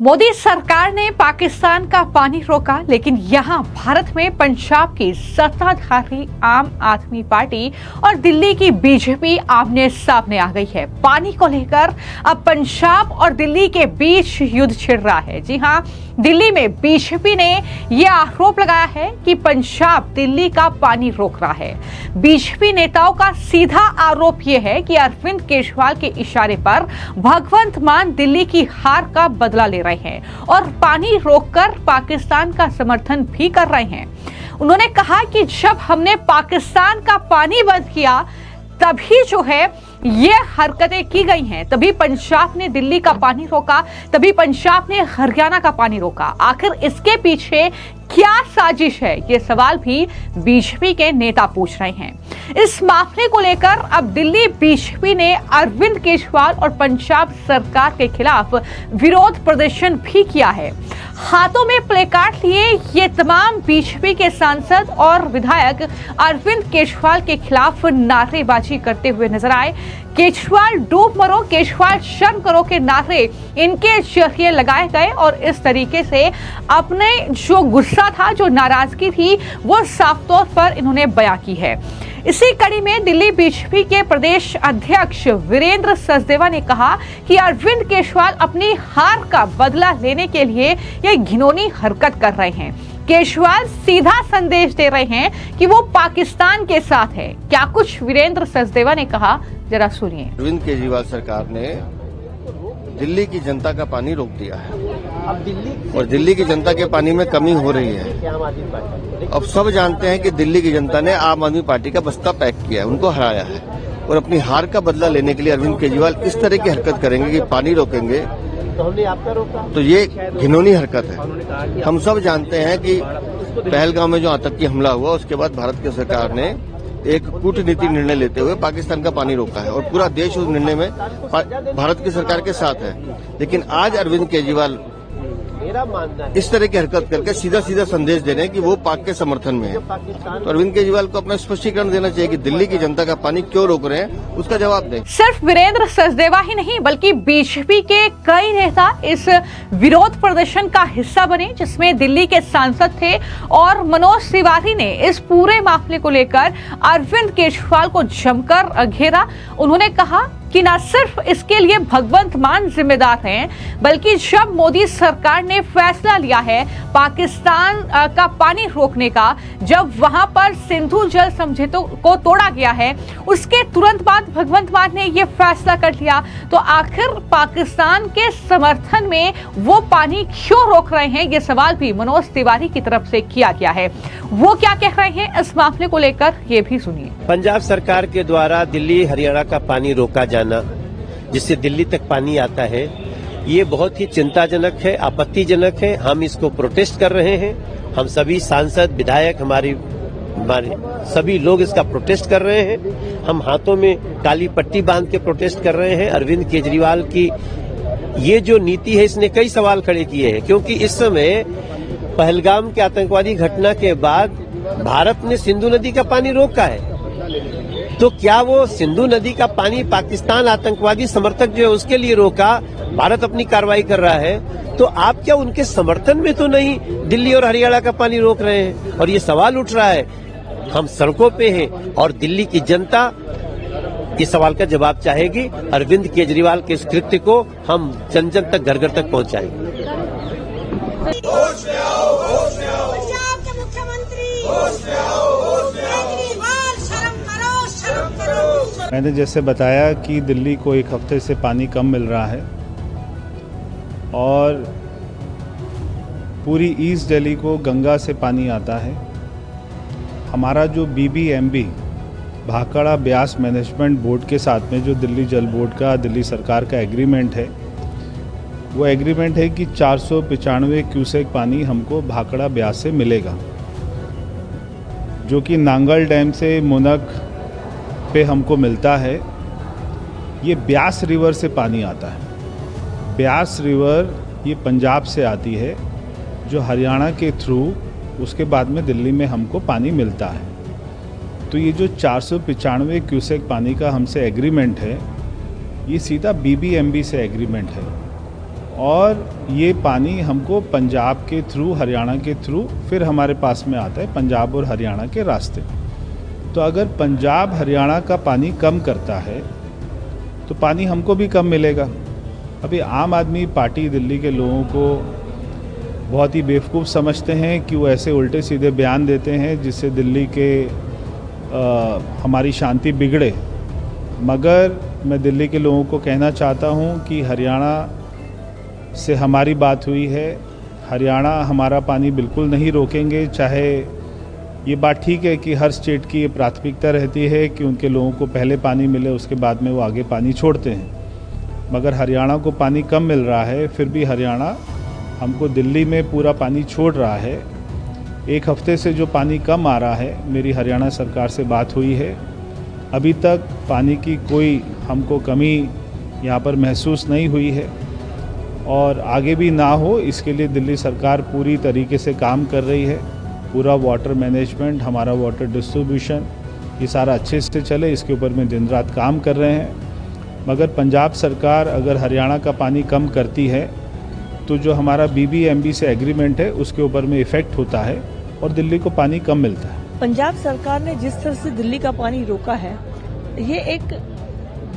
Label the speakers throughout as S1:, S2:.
S1: मोदी सरकार ने पाकिस्तान का पानी रोका, लेकिन यहाँ भारत में पंजाब की सत्ताधारी आम आदमी पार्टी और दिल्ली की बीजेपी आमने सामने आ गई है। पानी को लेकर अब पंजाब और दिल्ली के बीच युद्ध छिड़ रहा है। जी हाँ, दिल्ली में बीजेपी ने यह आरोप लगाया है कि पंजाब दिल्ली का पानी रोक रहा है। बीजेपी नेताओं का सीधा आरोप यह है कि अरविंद केजरीवाल के इशारे पर भगवंत मान दिल्ली की हार का बदला ले रहे हैं और पानी रोककर पाकिस्तान का समर्थन भी कर रहे हैं। उन्होंने कहा कि जब हमने पाकिस्तान का पानी बंद किया तभी जो है ये हरकतें की गई हैं, तभी पंजाब ने दिल्ली का पानी रोका, तभी पंजाब ने हरियाणा का पानी रोका। आखिर इसके पीछे क्या साजिश है, ये सवाल भी बीजेपी के नेता पूछ रहे हैं। इस मामले को लेकर अब दिल्ली बीजेपी ने अरविंद केजरीवाल और पंजाब सरकार के खिलाफ विरोध प्रदर्शन भी किया है। हाथों में प्लेकार्ड लिए ये तमाम बीजेपी के सांसद और विधायक अरविंद केजरीवाल के खिलाफ नारेबाजी करते हुए नजर आए। केजरीवाल डूब मरो, केजरीवाल शर्म करो के नारे इनके जरिए लगाए गए और इस तरीके से अपने जो गुस्सा था, जो नाराजगी थी, वो साफ तौर पर इन्होंने बयां की है। इसी कड़ी में दिल्ली बीजेपी के प्रदेश अध्यक्ष वीरेंद्र सचदेवा ने कहा कि अरविंद केजरीवाल अपनी हार का बदला लेने के लिए ये घिनौनी हरकत कर रहे हैं। केजरीवाल सीधा संदेश दे रहे हैं कि वो पाकिस्तान के साथ है। क्या कुछ वीरेंद्र सचदेवा ने कहा, जरा सुनिए।
S2: अरविंद केजरीवाल सरकार ने दिल्ली की जनता का पानी रोक दिया है और दिल्ली की जनता के पानी में कमी हो रही है। अब सब जानते हैं कि दिल्ली की जनता ने आम आदमी पार्टी का बस्ता पैक किया है, उनको हराया है और अपनी हार का बदला लेने के लिए अरविंद केजरीवाल इस तरह की हरकत करेंगे कि पानी रोकेंगे, तो ये घिनौनी हरकत है। हम सब जानते हैं कि पहलगाम में जो आतंकी हमला हुआ उसके बाद भारत की सरकार ने एक कूटनीति निर्णय लेते हुए पाकिस्तान का पानी रोका है और पूरा देश उस निर्णय में भारत की सरकार के साथ है। लेकिन आज अरविंद केजरीवाल इस तरह की हरकत करके सीधा सीधा संदेश दे रहे हैं कि वो पाक के समर्थन में है। तो अरविंद केजरीवाल को अपना स्पष्टीकरण देना चाहिए कि दिल्ली की जनता का पानी क्यों रोक रहे हैं, उसका जवाब दें।
S1: सिर्फ वीरेंद्र सचदेवा ही नहीं बल्कि बीजेपी के कई नेता इस विरोध प्रदर्शन का हिस्सा बने, जिसमें दिल्ली के सांसद थे और मनोज तिवारी ने इस पूरे मामले को लेकर अरविंद केजरीवाल को जमकर घेरा। उन्होंने कहा कि न सिर्फ इसके लिए भगवंत मान जिम्मेदार हैं, बल्कि जब मोदी सरकार ने फैसला लिया है पाकिस्तान का पानी रोकने का, जब वहां पर सिंधु जल समझौते को तोड़ा गया है, उसके तुरंत बाद भगवंत मान ने यह फैसला कर लिया, तो आखिर पाकिस्तान के समर्थन में वो पानी क्यों रोक रहे हैं, ये सवाल भी मनोज तिवारी की तरफ से किया गया है। वो क्या कह रहे हैं इस मामले को लेकर, ये भी सुनिए।
S3: पंजाब सरकार के द्वारा दिल्ली हरियाणा का पानी रोका जाना, जिससे दिल्ली तक पानी आता है, ये बहुत ही चिंताजनक है, आपत्तिजनक है। हम इसको प्रोटेस्ट कर रहे हैं। हम सभी सांसद, विधायक, हमारे सभी लोग इसका प्रोटेस्ट कर रहे हैं। हम हाथों में काली पट्टी बांध के प्रोटेस्ट कर रहे हैं। अरविंद केजरीवाल की ये जो नीति है, इसने कई सवाल खड़े किए हैं, क्योंकि इस समय पहलगाम के आतंकवादी घटना के बाद भारत ने सिंधु नदी का पानी रोका है। तो क्या वो सिंधु नदी का पानी पाकिस्तान आतंकवादी समर्थक जो है उसके लिए रोका, भारत अपनी कार्रवाई कर रहा है, तो आप क्या उनके समर्थन में तो नहीं दिल्ली और हरियाणा का पानी रोक रहे हैं? और ये सवाल उठ रहा है। हम सड़कों पे हैं और दिल्ली की जनता इस सवाल का जवाब चाहेगी। अरविंद केजरीवाल के इस कृत्य को हम जन जन तक, घर घर तक पहुंचाएंगे।
S4: मैंने जैसे बताया कि दिल्ली को एक हफ्ते से पानी कम मिल रहा है और पूरी ईस्ट दिल्ली को गंगा से पानी आता है। हमारा जो BBMB Bhakra Beas management board के साथ में जो दिल्ली जल बोर्ड का, दिल्ली सरकार का एग्रीमेंट है, वो एग्रीमेंट है कि 495 क्यूसेक पानी हमको भाखड़ा ब्यास से मिलेगा, जो कि नांगल डैम से मुनक पे हमको मिलता है। ये ब्यास रिवर से पानी आता है। ब्यास रिवर ये पंजाब से आती है, जो हरियाणा के थ्रू उसके बाद में दिल्ली में हमको पानी मिलता है। तो ये जो 495 क्यूसेक पानी का हमसे एग्रीमेंट है, ये सीधा BBMB से एग्रीमेंट है और ये पानी हमको पंजाब के थ्रू, हरियाणा के थ्रू फिर हमारे पास में आता है, पंजाब और हरियाणा के रास्ते। तो अगर पंजाब हरियाणा का पानी कम करता है तो पानी हमको भी कम मिलेगा। अभी आम आदमी पार्टी दिल्ली के लोगों को बहुत ही बेवकूफ़ समझते हैं कि वो ऐसे उल्टे सीधे बयान देते हैं जिससे दिल्ली के हमारी शांति बिगड़े। मगर मैं दिल्ली के लोगों को कहना चाहता हूं कि हरियाणा से हमारी बात हुई है, हरियाणा हमारा पानी बिल्कुल नहीं रोकेंगे। चाहे ये बात ठीक है कि हर स्टेट की ये प्राथमिकता रहती है कि उनके लोगों को पहले पानी मिले, उसके बाद में वो आगे पानी छोड़ते हैं। मगर हरियाणा को पानी कम मिल रहा है, फिर भी हरियाणा हमको दिल्ली में पूरा पानी छोड़ रहा है। एक हफ्ते से जो पानी कम आ रहा है, मेरी हरियाणा सरकार से बात हुई है, अभी तक पानी की कोई हमको कमी यहाँ पर महसूस नहीं हुई है और आगे भी ना हो इसके लिए दिल्ली सरकार पूरी तरीके से काम कर रही है। पूरा वाटर मैनेजमेंट, हमारा वाटर डिस्ट्रीब्यूशन, ये सारा अच्छे से चले, इसके ऊपर में दिन रात काम कर रहे हैं। मगर पंजाब सरकार अगर हरियाणा का पानी कम करती है तो जो हमारा BBMB से एग्रीमेंट है उसके ऊपर में इफ़ेक्ट होता है और दिल्ली को पानी कम मिलता है।
S5: पंजाब सरकार ने जिस तरह से दिल्ली का पानी रोका है, ये एक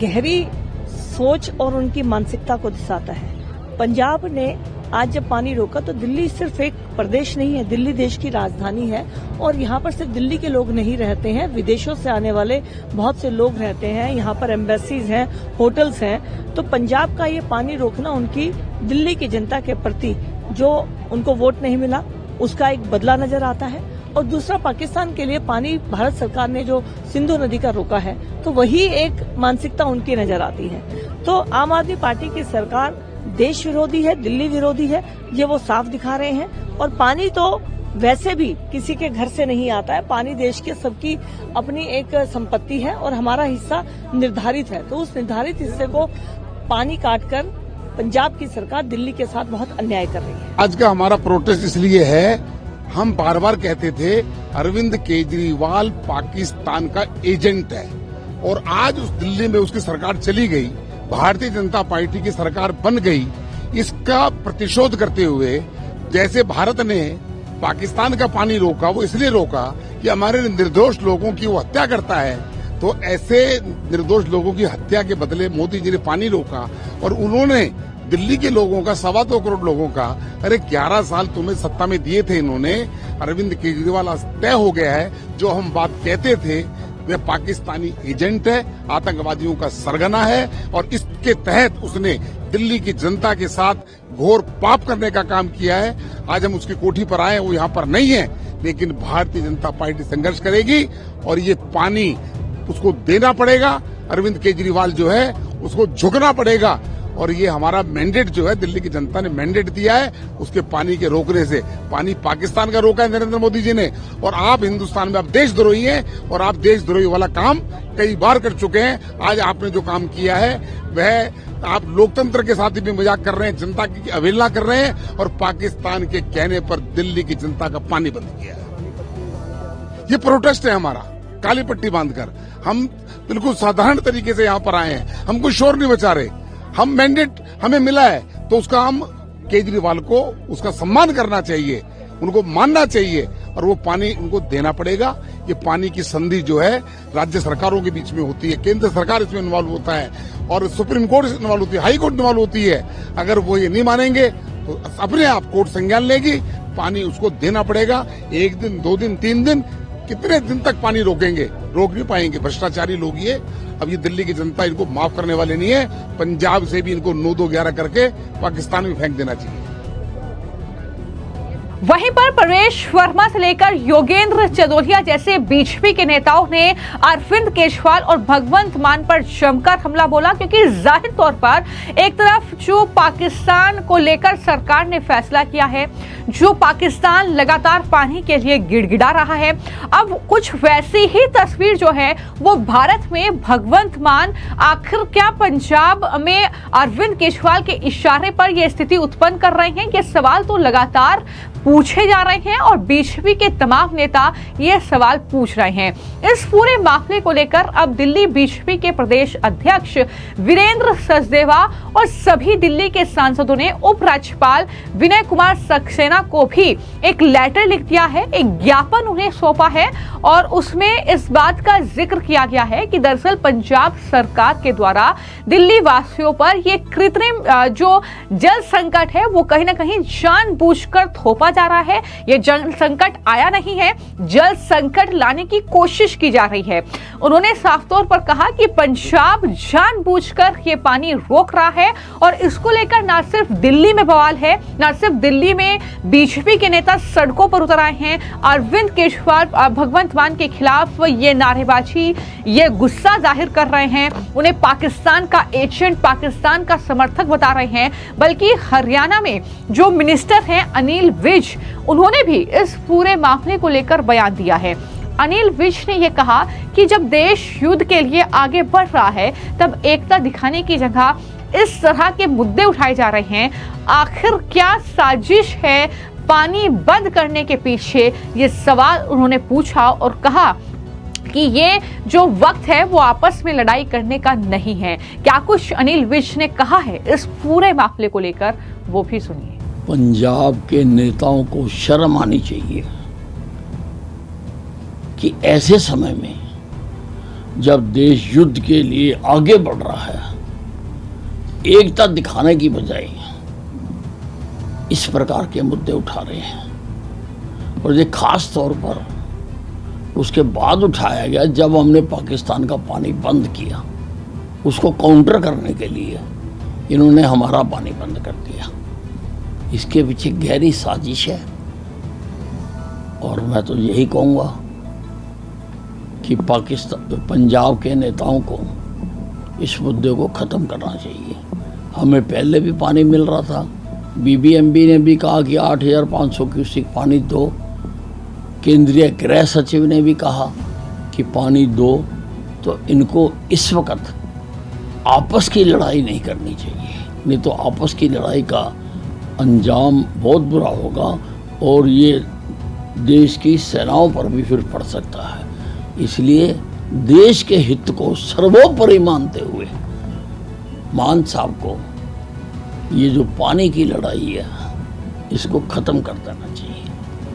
S5: गहरी सोच और उनकी मानसिकता को दर्शाता है। पंजाब ने आज जब पानी रोका तो दिल्ली सिर्फ एक प्रदेश नहीं है, दिल्ली देश की राजधानी है और यहाँ पर सिर्फ दिल्ली के लोग नहीं रहते हैं, विदेशों से आने वाले बहुत से लोग रहते हैं, यहाँ पर एम्बेसीज हैं, होटल्स हैं। तो पंजाब का ये पानी रोकना उनकी दिल्ली की जनता के प्रति जो उनको वोट नहीं मिला उसका एक बदला नजर आता है। और दूसरा, पाकिस्तान के लिए पानी भारत सरकार ने जो सिंधु नदी का रोका है तो वही एक मानसिकता उनकी नजर आती है। तो आम आदमी पार्टी की सरकार देश विरोधी है, दिल्ली विरोधी है, ये वो साफ दिखा रहे हैं। और पानी तो वैसे भी किसी के घर से नहीं आता है, पानी देश के सबकी अपनी एक संपत्ति है और हमारा हिस्सा निर्धारित है। तो उस निर्धारित हिस्से को पानी काटकर पंजाब की सरकार दिल्ली के साथ बहुत अन्याय कर रही है।
S6: आज का हमारा प्रोटेस्ट इसलिए है, हम बार बार कहते थे अरविंद केजरीवाल पाकिस्तान का एजेंट है और आज उस दिल्ली में उसकी सरकार चली गई, भारतीय जनता पार्टी की सरकार बन गई। इसका प्रतिशोध करते हुए जैसे भारत ने पाकिस्तान का पानी रोका, वो इसलिए रोका कि हमारे निर्दोष लोगों की वो हत्या करता है, तो ऐसे निर्दोष लोगों की हत्या के बदले मोदी जी ने पानी रोका और उन्होंने दिल्ली के लोगों का 2.25 करोड़ लोगों का, अरे 11 साल तुम्हें सत्ता में दिए थे इन्होंने। अरविंद केजरीवाल आज तय हो गया है, जो हम बात कहते थे वह पाकिस्तानी एजेंट है, आतंकवादियों का सरगना है और इसके तहत उसने दिल्ली की जनता के साथ घोर पाप करने का काम किया है। आज हम उसकी कोठी पर आए, वो यहाँ पर नहीं है, लेकिन भारतीय जनता पार्टी संघर्ष करेगी और ये पानी उसको देना पड़ेगा। अरविंद केजरीवाल जो है उसको झुकना पड़ेगा और ये हमारा मैंडेट जो है, दिल्ली की जनता ने मैंडेट दिया है उसके पानी के रोकने से। पानी पाकिस्तान का रोका है नरेंद्र मोदी जी ने और आप हिंदुस्तान में आप देशद्रोही हैं और आप देशद्रोही वाला काम कई बार कर चुके हैं। आज आपने जो काम किया है वह आप लोकतंत्र के साथ भी मजाक कर रहे हैं, जनता की अवहेलना कर रहे हैं और पाकिस्तान के कहने पर दिल्ली की जनता का पानी बंद किया है। ये प्रोटेस्ट है हमारा, काली पट्टी बांधकर। हम बिल्कुल साधारण तरीके से यहाँ पर आए हैं, हम कोई शोर नहीं मचा रहे। हम मैंडेट हमें मिला है तो उसका हम केजरीवाल को उसका सम्मान करना चाहिए, उनको मानना चाहिए और वो पानी उनको देना पड़ेगा। ये पानी की संधि जो है राज्य सरकारों के बीच में होती है, केंद्र सरकार इसमें इन्वॉल्व होता है और सुप्रीम कोर्ट इन्वॉल्व होती है, हाई कोर्ट इन्वॉल्व होती है। अगर वो ये नहीं मानेंगे तो अपने आप कोर्ट संज्ञान लेगी, पानी उसको देना पड़ेगा। 1 दिन, 2 दिन, 3 दिन, कितने दिन तक पानी रोकेंगे? रोक नहीं पाएंगे, भ्रष्टाचारी लोग ये। अब ये दिल्ली की जनता इनको माफ करने वाले नहीं है। पंजाब से भी इनको 9-2-11 करके पाकिस्तान में फेंक देना चाहिए।
S1: वहीं पर परेश वर्मा से लेकर योगेंद्र चदोलिया जैसे बीजेपी के नेताओं ने अरविंद केजरीवाल और भगवंत मान पर जमकर हमला बोला, क्योंकि जाहिर तौर पर एक तरफ जो पाकिस्तान को लेकर सरकार ने फैसला किया है, जो पाकिस्तान लगातार पानी के लिए गिड़गिड़ा रहा है, अब कुछ वैसी ही तस्वीर जो है वो भारत में भगवंत मान। आखिर क्या पंजाब में अरविंद केजरीवाल के इशारे पर यह स्थिति उत्पन्न कर रहे हैं? ये सवाल तो लगातार पूछे जा रहे हैं और बीजेपी के तमाम नेता ये सवाल पूछ रहे हैं। इस पूरे मामले को लेकर अब दिल्ली बीजेपी के प्रदेश अध्यक्ष वीरेंद्र सचदेवा और सभी दिल्ली के सांसदों ने उपराज्यपाल विनय कुमार सक्सेना को भी एक लेटर लिख दिया है, एक ज्ञापन उन्हें सौंपा है और उसमें इस बात का जिक्र किया गया है कि दरअसल पंजाब सरकार के द्वारा दिल्ली वासियों पर ये कृत्रिम जो जल संकट है वो कहीं ना कहीं जानबूझकर थोपा जा रहा है। ये जल संकट आया नहीं है, जल संकट लाने की कोशिश की जा रही है। उन्होंने साफ तौर पर कहा कि पंजाब जानबूझकर ये पानी रोक रहा है और इसको लेकर न सिर्फ दिल्ली में बवाल है, न सिर्फ दिल्ली में बीजेपी के नेता सड़कों पर उतर आए हैं, अरविंद केजरीवाल भगवंत मान के खिलाफ ये नारेबाजी, ये गुस्सा जाहिर कर रहे हैं, उन्हें पाकिस्तान का एजेंट, पाकिस्तान का समर्थक बता रहे हैं। बल्कि हरियाणा में जो मिनिस्टर हैं अनिल विज, उन्होंने भी इस पूरे मामले को लेकर बयान दिया है। अनिल विज ने यह कहा कि जब देश युद्ध के लिए आगे बढ़ रहा है तब एकता दिखाने की जगह इस तरह के मुद्दे उठाए जा रहे हैं। आखिर क्या साजिश है पानी बंद करने के पीछे, ये सवाल उन्होंने पूछा और कहा कि ये जो वक्त है वो आपस में लड़ाई करने का नहीं है। क्या कुछ अनिल विज ने कहा है इस पूरे मामले को लेकर, वो भी सुनिए।
S7: पंजाब के नेताओं को शर्म आनी चाहिए कि ऐसे समय में जब देश युद्ध के लिए आगे बढ़ रहा है, एकता दिखाने की बजाय इस प्रकार के मुद्दे उठा रहे हैं। और ये खास तौर पर उसके बाद उठाया गया जब हमने पाकिस्तान का पानी बंद किया, उसको काउंटर करने के लिए इन्होंने हमारा पानी बंद कर दिया। इसके पीछे गहरी साजिश है और मैं तो यही कहूँगा कि पंजाब के नेताओं को इस मुद्दे को ख़त्म करना चाहिए। हमें पहले भी पानी मिल रहा था, बीबीएमबी ने भी कहा कि 8,500 क्यूसेक पानी दो, केंद्रीय गृह सचिव ने भी कहा कि पानी दो। तो इनको इस वक्त आपस की लड़ाई नहीं करनी चाहिए, नहीं तो आपस की लड़ाई का अंजाम बहुत बुरा होगा और ये देश की सेनाओं पर भी फिर पड़ सकता है। इसलिए देश के हित को सर्वोपरि मानते हुए मान साहब को ये जो पानी की लड़ाई है इसको खत्म कर देना चाहिए।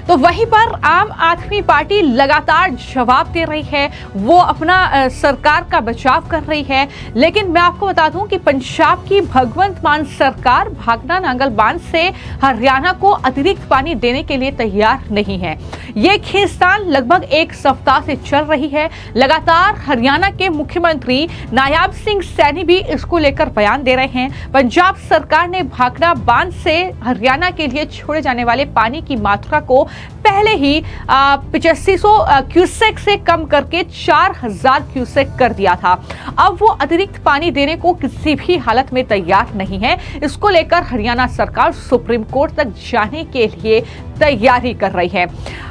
S1: तो वहीं पर आम आदमी पार्टी लगातार जवाब दे रही है, वो अपना सरकार का बचाव कर रही है। लेकिन मैं आपको बता दूं कि पंजाब की भगवंत मान सरकार भागना नांगल बांध से हरियाणा को अतिरिक्त पानी देने के लिए तैयार नहीं है। ये खींचतान लगभग एक सप्ताह से चल रही है। लगातार हरियाणा के मुख्यमंत्री नायाब सिंह सैनी भी इसको लेकर बयान दे रहे हैं। पंजाब सरकार ने भागना बांध से हरियाणा के लिए छोड़े जाने वाले पानी की मात्रा को पहले ही 8500 क्यूसेक से कम करके 4000 क्यूसेक कर दिया था। अब वो अतिरिक्त पानी देने को किसी भी हालत में तैयार नहीं है। इसको लेकर हरियाणा सरकार सुप्रीम कोर्ट तक जाने के लिए तैयारी कर रही है।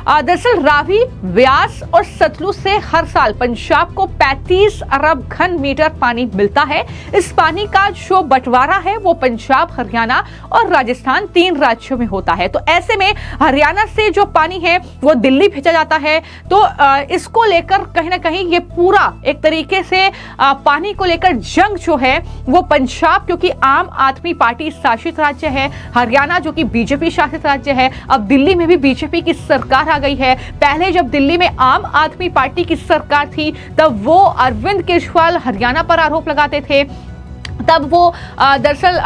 S1: दरअसल रावी, व्यास और सतलुज से हर साल पंजाब को 35 अरब घन मीटर पानी मिलता है। इस पानी का जो बंटवारा है वो पंजाब, हरियाणा और राजस्थान 3 राज्यों में होता है। तो ऐसे में हरियाणा से जो पानी है वो दिल्ली भेजा जाता है। तो इसको लेकर कहीं ना कहीं ये पूरा एक तरीके से पानी को लेकर जंग जो है वो पंजाब, क्योंकि आम आदमी पार्टी शासित राज्य है, हरियाणा जो कि बीजेपी शासित राज्य है, अब दिल्ली में भी बीजेपी की सरकार आ गई है। पहले जब दिल्ली में आम आदमी पार्टी की सरकार थी तब वो अरविंद केजरीवाल हरियाणा पर आरोप लगाते थे। तब वो दरअसल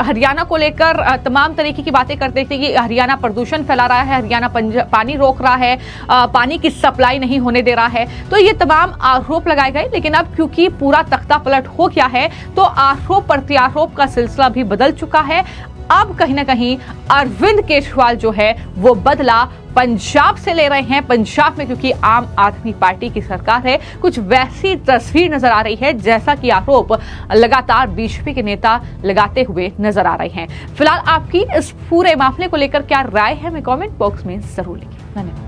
S1: हरियाणा को लेकर तमाम तरीके की बातें करते थे कि हरियाणा प्रदूषण फैला रहा है, हरियाणा पानी रोक रहा है, पानी की सप्लाई नहीं होने दे रहा है। तो ये तमाम आरोप लगाए गए। लेकिन अब क्योंकि पूरा तख्ता पलट हो गया है तो आरोप प्रत्यारोप का सिलसिला भी बदल चुका है। अब कहीं ना कहीं अरविंद केजरीवाल जो है वो बदला पंजाब से ले रहे हैं। पंजाब में क्योंकि आम आदमी पार्टी की सरकार है, कुछ वैसी तस्वीर नजर आ रही है जैसा कि आरोप लगातार बीजेपी के नेता लगाते हुए नजर आ रहे हैं। फिलहाल आपकी इस पूरे मामले को लेकर क्या राय है, हमें कमेंट बॉक्स में जरूर लिखिए। धन्यवाद।